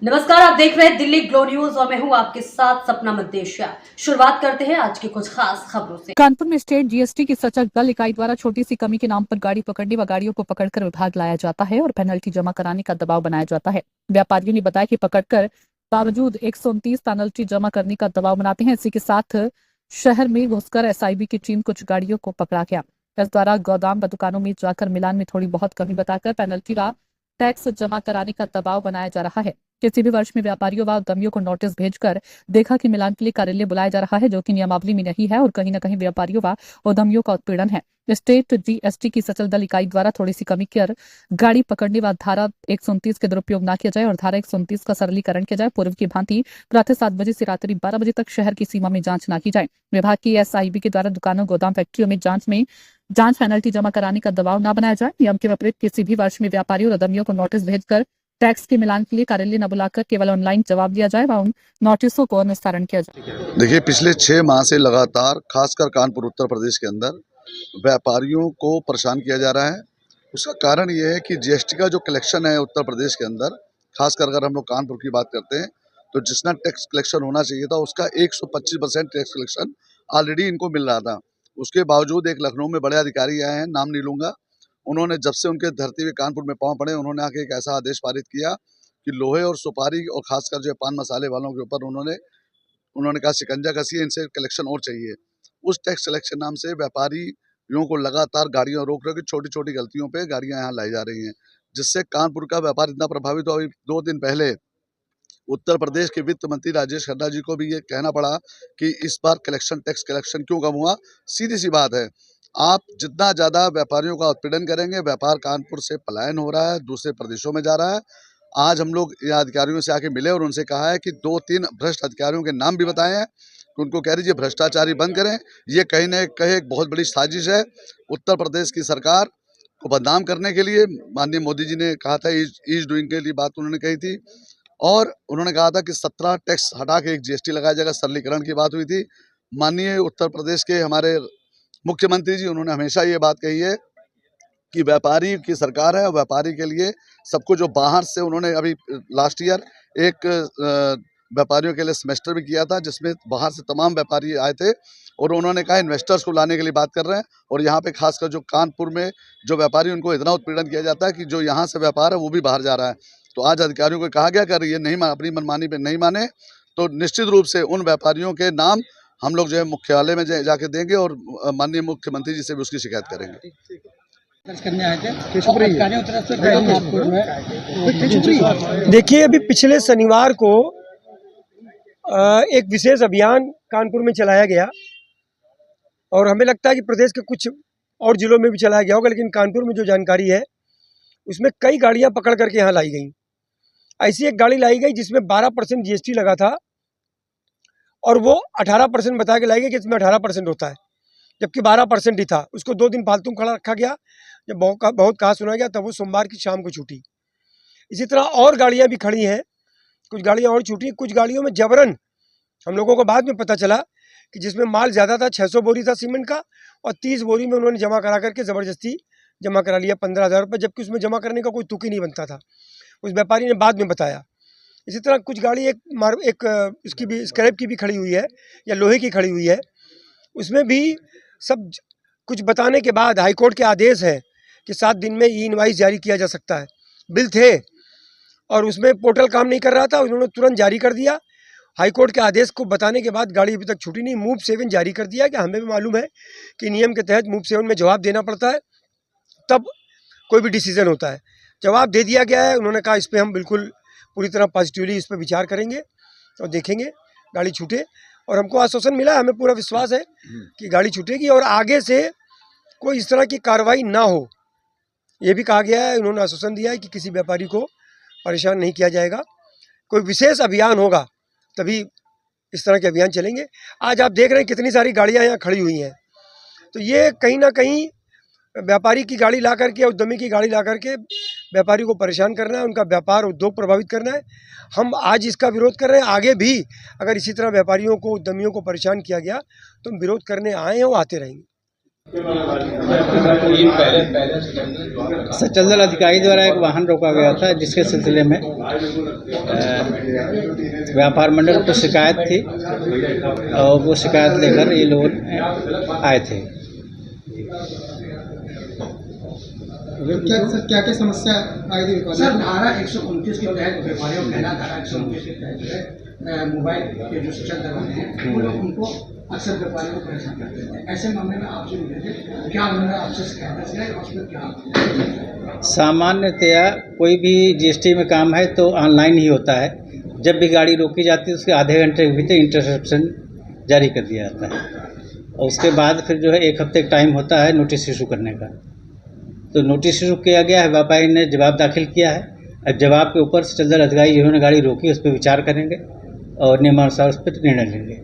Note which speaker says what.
Speaker 1: नमस्कार, आप देख रहे हैं दिल्ली ग्लो न्यूज और मैं हूं आपके साथ सपना मदेशिया। शुरुआत करते हैं आज की कुछ खास खबरों से।
Speaker 2: कानपुर में स्टेट जीएसटी की सचक दल इकाई द्वारा छोटी सी कमी के नाम पर गाड़ी पकड़ने व गाड़ियों को पकड़कर विभाग लाया जाता है और पेनल्टी जमा कराने का दबाव बनाया जाता है। व्यापारियों ने बताया कि पकड़कर बावजूद 129 पेनल्टी जमा करने का दबाव बनाते हैं। इसी के साथ शहर में घुसकर एसआईबी की टीम कुछ गाड़ियों को पकड़ा गया। इस द्वारा गोदाम व दुकानों में जाकर मिलान में थोड़ी बहुत कमी बताकर पेनल्टी व टैक्स जमा कराने का दबाव बनाया जा रहा है। किसी भी वर्ष में व्यापारियों व उद्यमियों को नोटिस भेजकर देखा कि मिलान के लिए कार्यालय बुलाया जा रहा है, जो कि नियमावली में नहीं है और कहीं न कहीं व्यापारियों व उद्यमियों का उत्पीड़न है। स्टेट जीएसटी की सचल दल इकाई द्वारा थोड़ी सी कमी कर गाड़ी पकड़ने व धारा 129 के दुरुपयोग न किया जाए और धारा 129 का सरलीकरण किया जाए। पूर्व की भांति प्रातः 7 बजे से रात्रि 12 बजे तक शहर की सीमा में जांच न की जाए। विभाग की एसआईबी के द्वारा दुकानों, गोदाम, फैक्ट्रियों में जांच पेनल्टी जमा कराने का दबाव न बनाया जाए। नियम के विपरीत किसी भी वर्ष में व्यापारियों और उद्यमियों को नोटिस भेजकर टैक्स के मिलान के लिए कार्यालय न बुलाकर केवल ऑनलाइन जवाब दिया जाए व उन नोटिसों को निस्तारण किया जाए।
Speaker 3: देखिए, पिछले 6 माह से लगातार खासकर कानपुर उत्तर प्रदेश के अंदर व्यापारियों को परेशान किया जा रहा है। उसका कारण ये है कि जीएसटी का जो कलेक्शन है उत्तर प्रदेश के अंदर, खासकर अगर हम लोग कानपुर की बात करते हैं, तो जितना टैक्स कलेक्शन होना चाहिए था उसका 125% टैक्स कलेक्शन ऑलरेडी इनको मिल रहा था। उसके बावजूद एक लखनऊ में बड़े अधिकारी आए हैं, नाम नहीं लूँगा, उन्होंने जब से उनके धरती हुए कानपुर में पाँव पड़े, उन्होंने आके एक ऐसा आदेश पारित किया कि लोहे और सुपारी और खासकर जो पान मसाले वालों के ऊपर उन्होंने कहा शिकंजा कसिए, इनसे कलेक्शन और चाहिए। उस टैक्स कलेक्शन नाम से व्यापारियों को लगातार गाड़ियां रोक रहे, छोटी-छोटी गलतियों पे गाड़ियां यहाँ लाई जा रही हैं, जिससे कानपुर का व्यापार इतना प्रभावित हुआ। अभी 2 दिन पहले उत्तर प्रदेश के वित्त मंत्री राजेश खन्ना जी को भी ये कहना पड़ा कि इस बार टैक्स कलेक्शन क्यों कम हुआ। सीधी-सी बात है, आप जितना ज़्यादा व्यापारियों का उत्पीड़न करेंगे, व्यापार कानपुर से पलायन हो रहा है, दूसरे प्रदेशों में जा रहा है। आज हम लोग यहाँ अधिकारियों से आके मिले और उनसे कहा है कि 2-3 भ्रष्ट अधिकारियों के नाम भी बताए हैं कि उनको कह दीजिए भ्रष्टाचारी बंद करें। ये कहीं न कहीं एक बहुत बड़ी साजिश है उत्तर प्रदेश की सरकार को बदनाम करने के लिए। माननीय मोदी जी ने कहा था ईज़ डूइंग के लिए बात उन्होंने कही थी और उन्होंने कहा था कि 17 टैक्स हटा के एक जीएसटी लगाया जाएगा, सरलीकरण की बात हुई थी। माननीय उत्तर प्रदेश के हमारे मुख्यमंत्री जी, उन्होंने हमेशा ये बात कही है कि व्यापारी की सरकार है और व्यापारी के लिए सबको जो बाहर से उन्होंने अभी लास्ट ईयर एक व्यापारियों के लिए सेमेस्टर भी किया था, जिसमें बाहर से तमाम व्यापारी आए थे और उन्होंने कहा इन्वेस्टर्स को लाने के लिए बात कर रहे हैं। और यहाँ पे खासकर जो कानपुर में जो व्यापारी, उनको इतना उत्पीड़न किया जाता है कि जो यहाँ से व्यापार है वो भी बाहर जा रहा है। तो आज अधिकारियों को कहा गया कि अगर ये नहीं अपनी मनमानी पे नहीं माने तो निश्चित रूप से उन व्यापारियों के नाम हम लोग जो है मुख्यालय में जाके देंगे और माननीय मुख्यमंत्री जी से भी उसकी शिकायत करेंगे।
Speaker 4: करने आए थे अधिकारियों की तरफ से।
Speaker 5: देखिए, अभी पिछले शनिवार को एक विशेष अभियान कानपुर में चलाया गया और हमें लगता है कि प्रदेश के कुछ और जिलों में भी चलाया गया होगा, लेकिन कानपुर में जो जानकारी है उसमें कई गाड़ियां पकड़ करके यहाँ लाई गई। ऐसी एक गाड़ी लाई गई जिसमें 12% जीएसटी लगा था और वो 18% बता के लाई गई कि इसमें 18% होता है, जबकि 12% ही था। उसको 2 दिन फालतू खड़ा रखा गया। जब बहुत कहा सुना गया तब वो सोमवार की शाम को छूटी। इसी तरह और गाड़ियां भी खड़ी हैं, कुछ गाड़ियां और छूटी। कुछ गाड़ियों में जबरन, हम लोगों को बाद में पता चला कि जिसमें माल ज़्यादा था, 600 बोरी था सीमेंट का और 30 बोरी में उन्होंने जमा करा करके ज़बरदस्ती जमा करा लिया 15,000 रुपये, जबकि उसमें जमा करने का कोई तुक ही नहीं बनता था। उस व्यापारी ने बाद में बताया। इसी तरह कुछ गाड़ी एक इसकी भी स्क्रैप की भी खड़ी हुई है या लोहे की खड़ी हुई है। उसमें भी सब कुछ बताने के बाद हाईकोर्ट के आदेश है कि 7 दिन में ई इनवाइस जारी किया जा सकता है। बिल थे और उसमें पोर्टल काम नहीं कर रहा था, उन्होंने तुरंत जारी कर दिया। हाईकोर्ट के आदेश को बताने के बाद गाड़ी अभी तक छूटी नहीं। मूव 7 जारी कर दिया कि हमें भी मालूम है कि नियम के तहत मूव 7 में जवाब देना पड़ता है, तब कोई भी डिसीजन होता है। जवाब दे दिया गया है। उन्होंने कहा इस पर हम बिल्कुल पूरी तरह पॉजिटिवली इस पर विचार करेंगे और देखेंगे गाड़ी छूटे, और हमको आश्वासन मिला है, हमें पूरा विश्वास है कि गाड़ी छूटेगी और आगे से कोई इस तरह की कार्रवाई ना हो। ये भी कहा गया है, उन्होंने आश्वासन दिया है कि किसी व्यापारी को परेशान नहीं किया जाएगा। कोई विशेष अभियान होगा तभी इस तरह के अभियान चलेंगे। आज आप देख रहे हैं कितनी सारी गाड़ियां यहाँ खड़ी हुई हैं, तो ये कहीं ना कहीं व्यापारी की गाड़ी ला करके, उद्यमी की गाड़ी ला करके व्यापारी को परेशान करना है, उनका व्यापार उद्योग प्रभावित करना है। हम आज इसका विरोध कर रहे हैं। आगे भी अगर इसी तरह व्यापारियों को, उद्यमियों को परेशान किया गया तो हम विरोध करने आए हैं और आते रहेंगे।
Speaker 4: सचल अधिकारी द्वारा एक वाहन रोका गया था, जिसके सिलसिले में व्यापार मंडल को शिकायत थी और वो शिकायत लेकर ये लोग आए थे।
Speaker 6: क्या समस्या आई थी?
Speaker 7: सर, धारा 129 के तहत व्यापारियों को कहना, धारा 129 के तहत मोबाइल के जो सचल दलाल हैं वो लोग उनको अक्सर व्यापारियों को परेशान करते हैं। ऐसे मामले में आपसे मिले थे, क्या उन्होंने आपसे शिकायत है और उसमें क्या?
Speaker 4: सामान्यतया कोई भी जीएसटी में काम है तो ऑनलाइन ही होता है। जब भी गाड़ी रोकी जाती है उसके आधे घंटे के भीतर इंटरसेप्शन जारी कर दिया जाता है और उसके बाद फिर जो है 1 हफ्ते का टाइम होता है नोटिस इशू करने का। तो नोटिस इशू किया गया है, व्यापारी ने जवाब दाखिल किया है। अब जवाब के ऊपर सचल अधिकारी जिन्होंने गाड़ी रोकी उस पर विचार करेंगे और नियमानुसार उस पर निर्णय लेंगे।